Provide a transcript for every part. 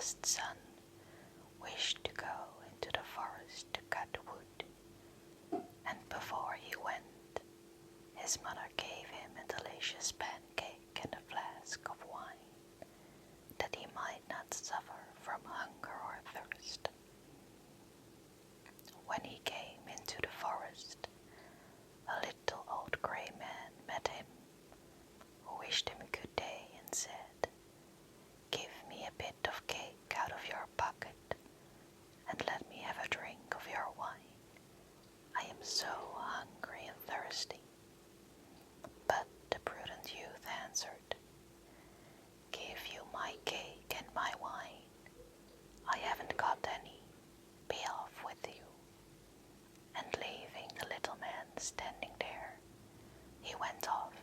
eldest son wished to go into the forest to cut wood, and before he went, his mother gave him a delicious pancake and a flask of wine, that he might not suffer from hunger or thirst. When he came into the forest, a little old grey man met him, who wished him good day and said, "Give me a bit of cake out of your pocket, and let me have a drink of your wine. I am so hungry and thirsty." But the prudent youth answered, "Give you my cake and my wine. I haven't got any. Be off with you." And leaving the little man standing there, he went off.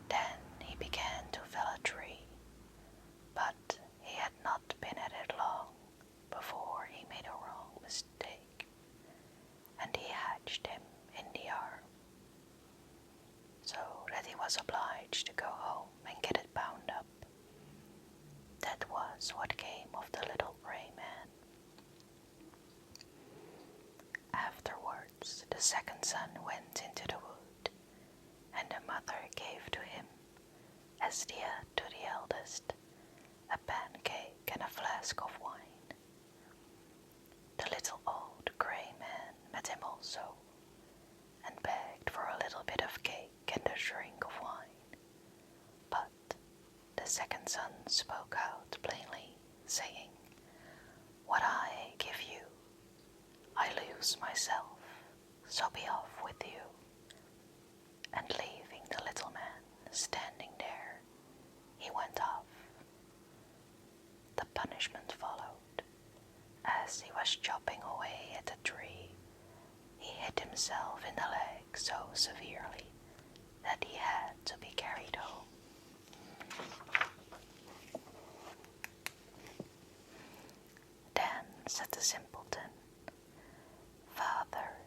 Then he began to fell a tree, but he had not been at it long before he made a wrong mistake, and he hatched him in the arm, so that he was obliged to go home and get it bound up. That was what came of the little grey man. Afterwards, the second son went into the wood, and the mother gave to him, as to the eldest, a pancake and a flask of wine. The little old grey man met him also, and begged for a little bit of cake and a drink of wine. But the second son spoke out plainly, saying, "What I give you, I lose myself, so be off with you." And leaving the little man standing there, he went off. The punishment followed. As he was chopping away at the tree, he hit himself in the leg so severely that he had to be carried home. Then said the simpleton, "Father,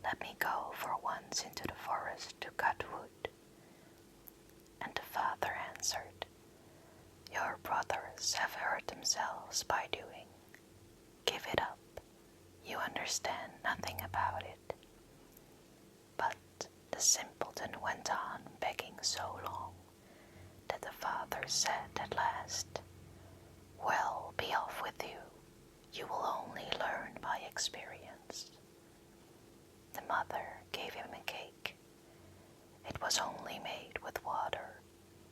let me go for once into the forest to cut wood." And the father answered, "Your brothers have hurt themselves by doing. Give it up. You understand nothing about it." But the simpleton went on begging so long that the father said at last, "Well, be off with you. You will only learn by experience." The mother gave him a cake. It was only made with water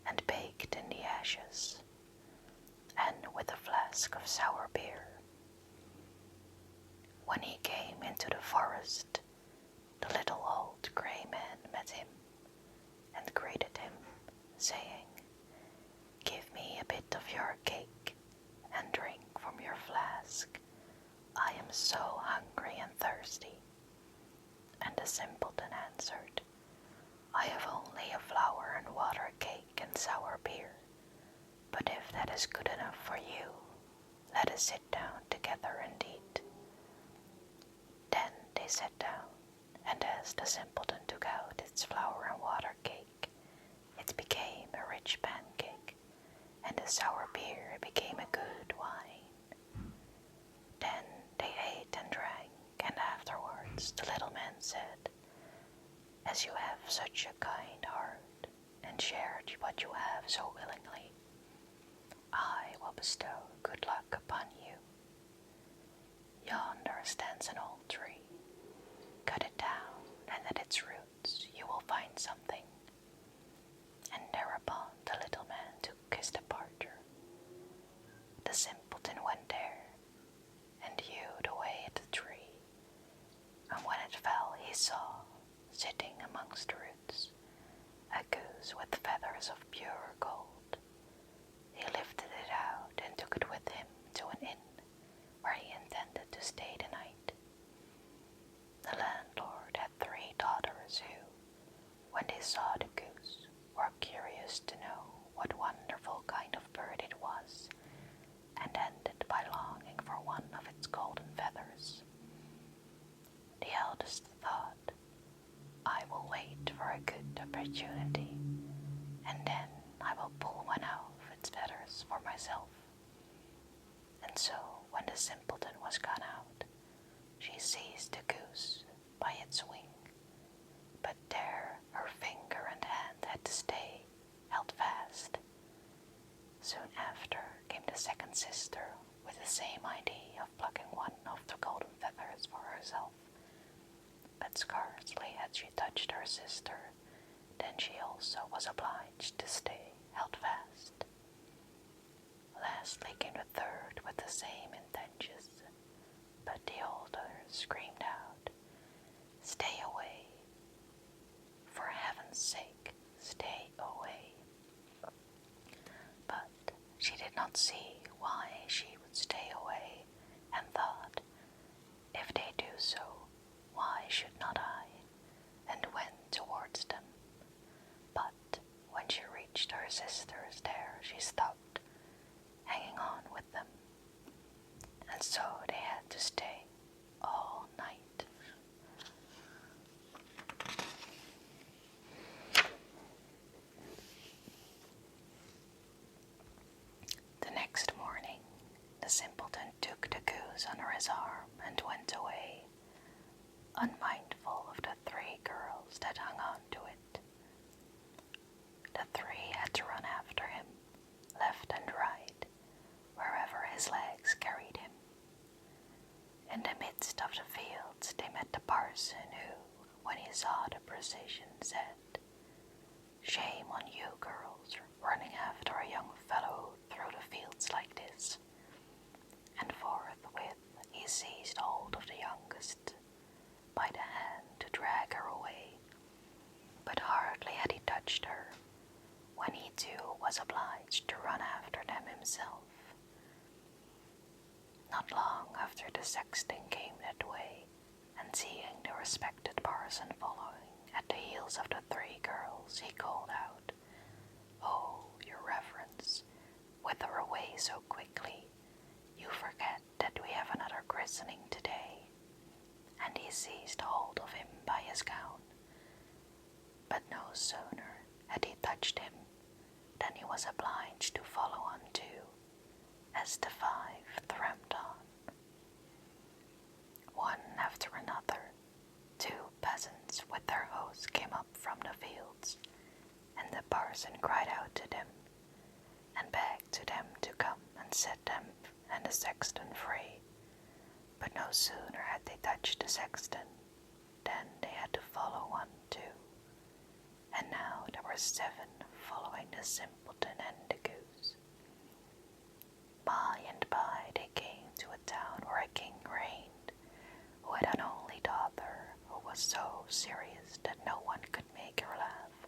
and baked in the ashes, and with a flask of sour beer. When he came into the forest, the little old grey man met him and greeted him, saying, "Give me a bit of your cake and drink from your flask. I am so hungry and thirsty." And the simpleton answered, "I have only a flour and water cake and sour beer, but if that is good enough for you, let us sit down together and eat." Then they sat down, and as the simpleton took out its flour and water cake, it became a rich pancake, and the sour beer became a good wine. Then they ate and drank, and afterwards the little man said, "As you have such a kind heart, and shared what you have so willingly, I will bestow good luck upon you. Yonder stands an old tree. Cut it down, and at its roots you will find something." And thereupon the little man took his departure. The simpleton went there, and hewed away at the tree, and when it fell he saw, sitting amongst the roots, a goose with feathers of pure gold. He lifted it out and took it with him to an inn, where he intended to stay the night. The landlord had 3 daughters who, when they saw the goose, were curious to know what wonderful kind of bird it was, and ended by longing for one of its golden feathers. The eldest thought, "I will wait for a good opportunity, and then I will pull one of its feathers for myself." And so, when the simpleton was gone out, she seized the goose by its wing, but there her finger and hand had to stay, held fast. Soon after came the second sister with the same idea of plucking one of the golden feathers for herself, but scarcely had she touched her sister than she also was obliged to stay, held fast. Lastly came the third with the same intentions, but the older screamed out, "Stay away! For heaven's sake, stay away!" But she did not see why she would stay away, and thought, "If they do so, why should not I?" and went towards them. But when she reached her sisters there, she stopped, hanging on with them, and so they had to stay all night. The next morning, the simpleton took the goose under his arm and went away, unmindful of the three girls that hung on to it. The three had to run after him, left and right, wherever his legs carried him. In the midst of the fields they met the parson who, when he saw the procession, said, "Shame on you girls, running after a young fellow through the fields like this." And forthwith he seized hold of the youngest by the hand to drag her away. But hardly had he touched her, when he too was obliged to run after them himself. Not long after the sexton came that way, and seeing the respected parson following at the heels of the three girls, he called out, "Oh, your reverence, whither away so quickly? You forget that we have another christening today." And he seized hold of him by his gown. But no sooner had he touched him than he was obliged to follow on too, as the five thrummed on. One after another, two peasants with their hoes came up from the fields, and the parson cried out to them, and begged to them to come and set them and the sexton free. But no sooner had they touched the sexton than they had to follow one too, and now there were 7 following the simpleton and the goose. By and by they came to a town where a king reigned, who had an only daughter who was so serious that no one could make her laugh.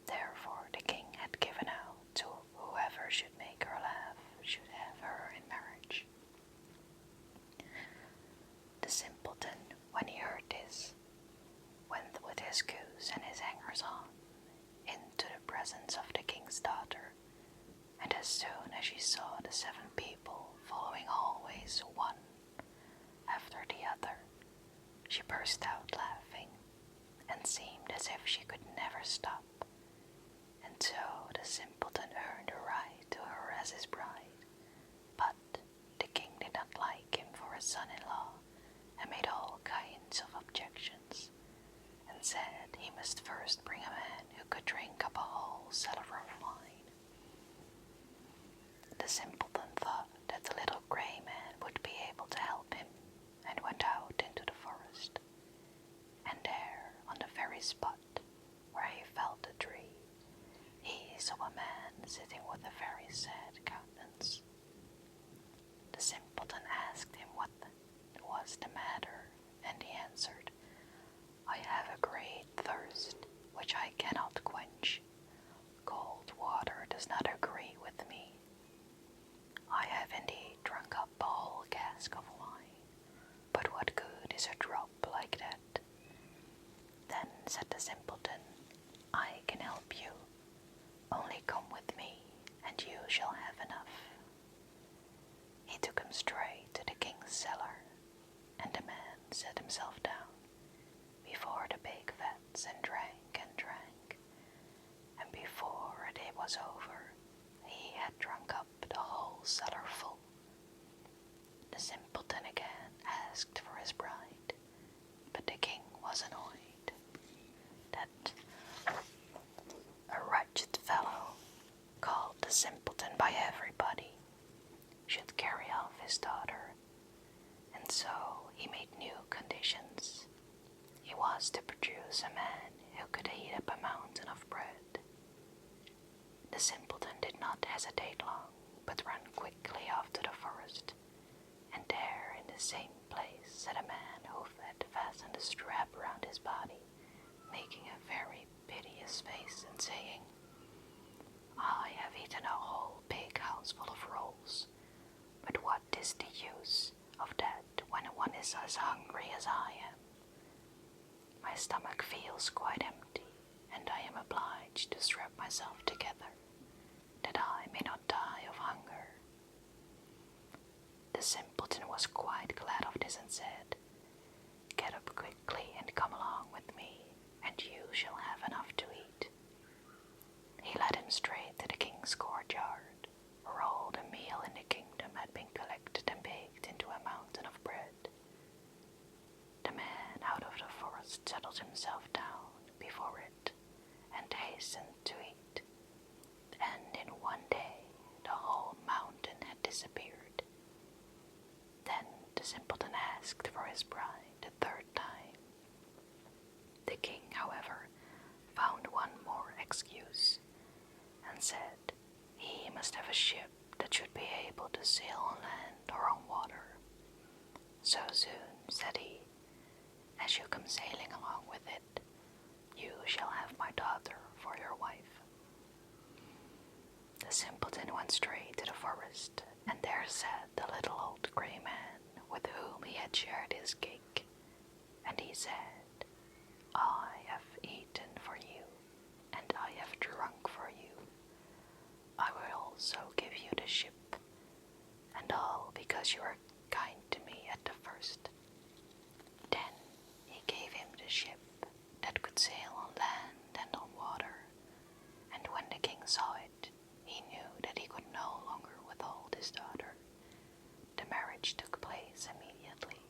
Therefore the king had given out to whoever should make her laugh should have her in marriage. The simpleton, when he heard this, went with his goose and his hangers-on into the presence of the king's daughter, and as soon as she saw the 7 people following always one after the other, she burst out laughing, and seemed as if she could never stop, and so the simpleton earned a right to her as his bride. But the king did not like him for his son-in-law, and made all kinds of objections, and said he must first bring a man who could drink up a whole cellar of wine. The simpleton thought that the little grey man would be able to help him, and went out into the forest. And there, on the very spot where he felled the tree, he saw a man sitting with a very sad countenance. The simpleton asked him what was the matter, and he answered, "I have a great thirst, which I cannot quench. Cold water does not agree with me. I have indeed drunk up a whole cask of wine, but what good is a drop like that?" Then said the simpleton, "I can help you. Only come with me, and you shall have enough." He took him straight to the king's cellar, and the man sat himself down before the big vats and drank, and before a day was over, he had drunk up the whole cellar full, hesitate long, but ran quickly off to the forest, and there in the same place sat a man who had fastened a strap around his body, making a very piteous face and saying, "I have eaten a whole big house full of rolls, but what is the use of that when one is as hungry as I am? My stomach feels quite empty, and I am obliged to strap myself together, that I may not die of hunger." The simpleton was quite glad of this and said, "Get up quickly and come along with me, and you shall have enough to eat." He led him straight to the king's courtyard, where all the meal in the kingdom had been collected and baked into a mountain of bread. The man out of the forest settled himself down before it and hastened to eat, and in one day the whole mountain had disappeared. Then the simpleton asked for his bride the third time. The king, however, found one more excuse, and said he must have a ship that should be able to sail on land or on water. "So soon," said he, "as you come sailing along with it, you shall have my daughter for your wife." The simpleton went straight to the forest, and there sat the little old grey man with whom he had shared his cake, and he said, "I have eaten for you, and I have drunk for you. I will also give you the ship, and all because you were kind to me at the first." Then he gave him the ship that could sail on land and on water, and when the king saw it, he knew that he could no longer withhold his daughter. The marriage took place immediately,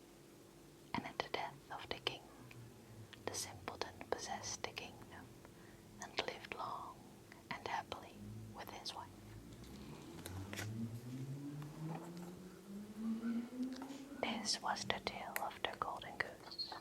and at the death of the king, the simpleton possessed the kingdom and lived long and happily with his wife. This was the tale of the Golden Goose.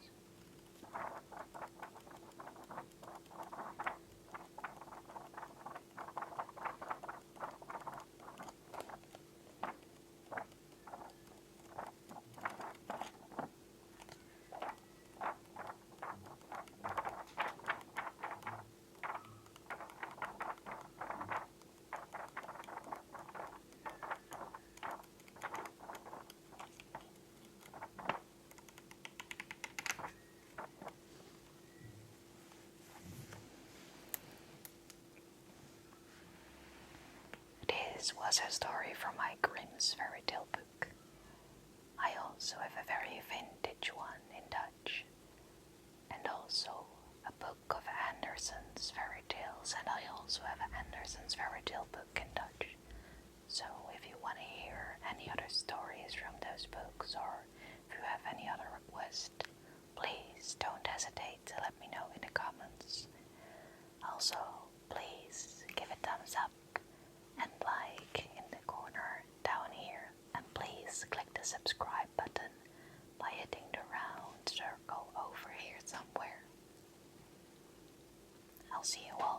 This was a story from my Grimm's fairy tale book. I also have a very vintage one in Dutch, and also a book of Andersen's fairy tales, and I also have an Andersen's fairy tale book in Dutch. So if you want to hear any other stories from those books, or if you have any other request, please don't hesitate to let me know in the comments. Also, please give a thumbs up and like in the corner down here, and please click the subscribe button by hitting the round circle over here somewhere. I'll see you all